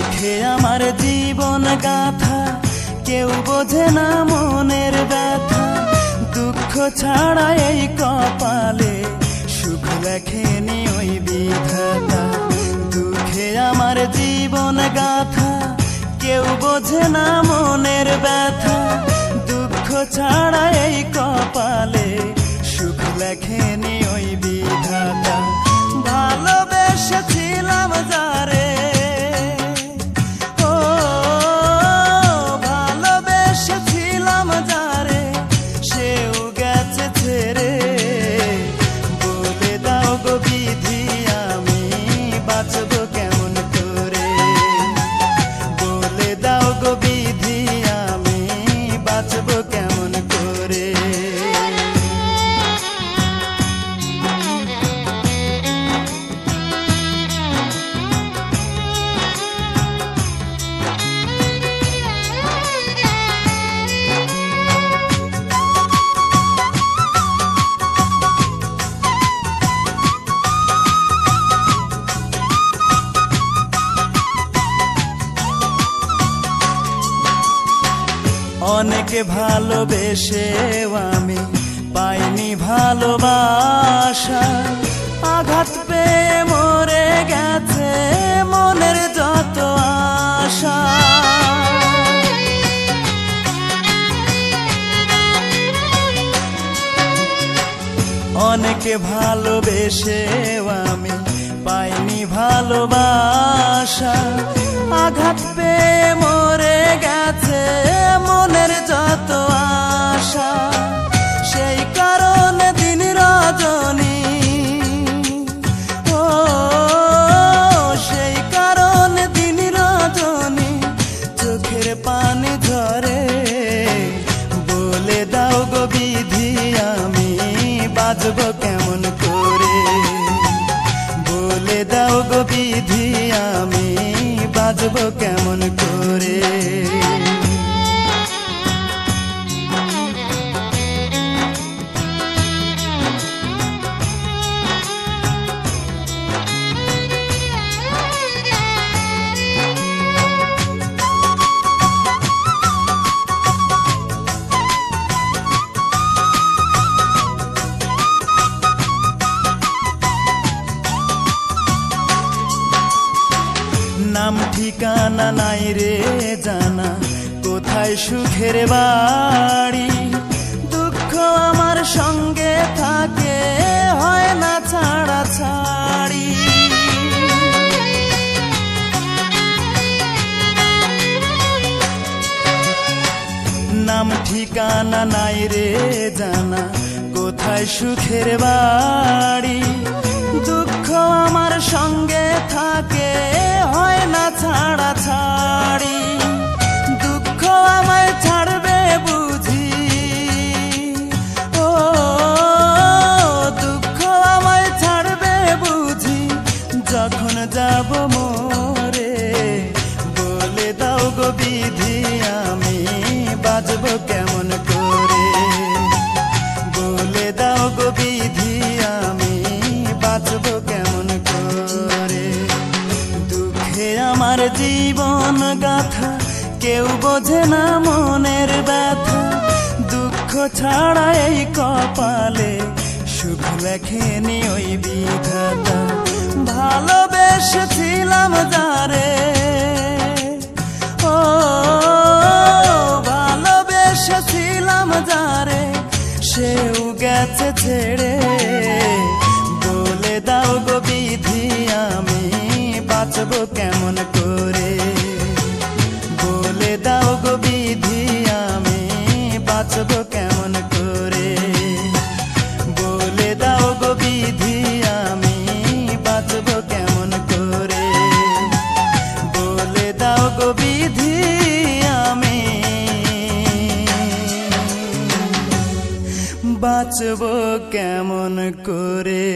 দুঃখে আমার জীবন গাথা, কেউ বোঝে না মনের ব্যথা। দুঃখ ছাড়া এই কপালে সুখ লেখেনি ওই বিধাতা। দুঃখে আমার জীবন গাথা, কেউ বোঝে না মনের ব্যথা। দুঃখ ছাড়া এই কপালে সুখ লেখেনি ওই বিধাতা। ভালোবেসেছিলাম যারে, ও ভালোবেসেছিলাম যারে, সেও গেছে ছেড়ে। বলে দাও গো বিধি, আমি বাঁচব কেমন করে? বলে দাও গো বিধি, আমি বাঁচব কেমন করে? অনেকে ভালোবেসেও আমি পাইনি ভালোবাসা। আঘাত পেয়ে মরে গেছে মনের যত আশা। অনেকে ভালোবেসেও আমি পাইনি ভালোবাসা। আঘাত পেয়ে মরে গেছে মনের যত আশা। সেই কারণে দিন রজনী, ও সেই কারণে দিন রজনী চোখের পানি ঝরে। বলে দাও গো বিধি, আমি বাঁচব কেমন করে? বলে দাও গো বিধি, আমি বাঁচব কেমন করে? নাম ঠিকানা নাই রে জানা, কোথায় সুখের বাড়ি। দুঃখ আমার সঙ্গে থাকে, হয় না ছাড়া ছাড়ি। নাম ঠিকানা নাই রে জানা, কোথায় সুখের বাড়ি। দুঃখ আমার সঙ্গে থাকে, হয় না ছাড়া ছাড়ি। দুঃখ আমায় ছাড়বে বুঝি, ও দুঃখ আমায় ছাড়বে বুঝি যখন যাব মোরে। বলে দাও গো বিধি, আমি বাঁচব কেমন করে? বলে দাও গো বিধি, আমি বাঁচব কেমন করে? দুঃখে আমার জীবন গাথা, কেউ বোঝে না মনের ব্যথা। দুঃখ ছাড়া এই কপালে সুখ লেখেনি ওই বিধাতা। ভালোবেসেছিলাম যারে, ও ভালোবেসেছিলাম যারে, সেও গেছে ছেড়ে। বলে দাও গো বিধি, আমি বাঁচব কেমন করে? বলে দাও গো বিধি, আমি বাঁচব কেমন করে? বলে দাও গো বিধি, আমি বাঁচব কেমন করে? বলে দাও গো বিধি, আমি বাঁচব কেমন করে?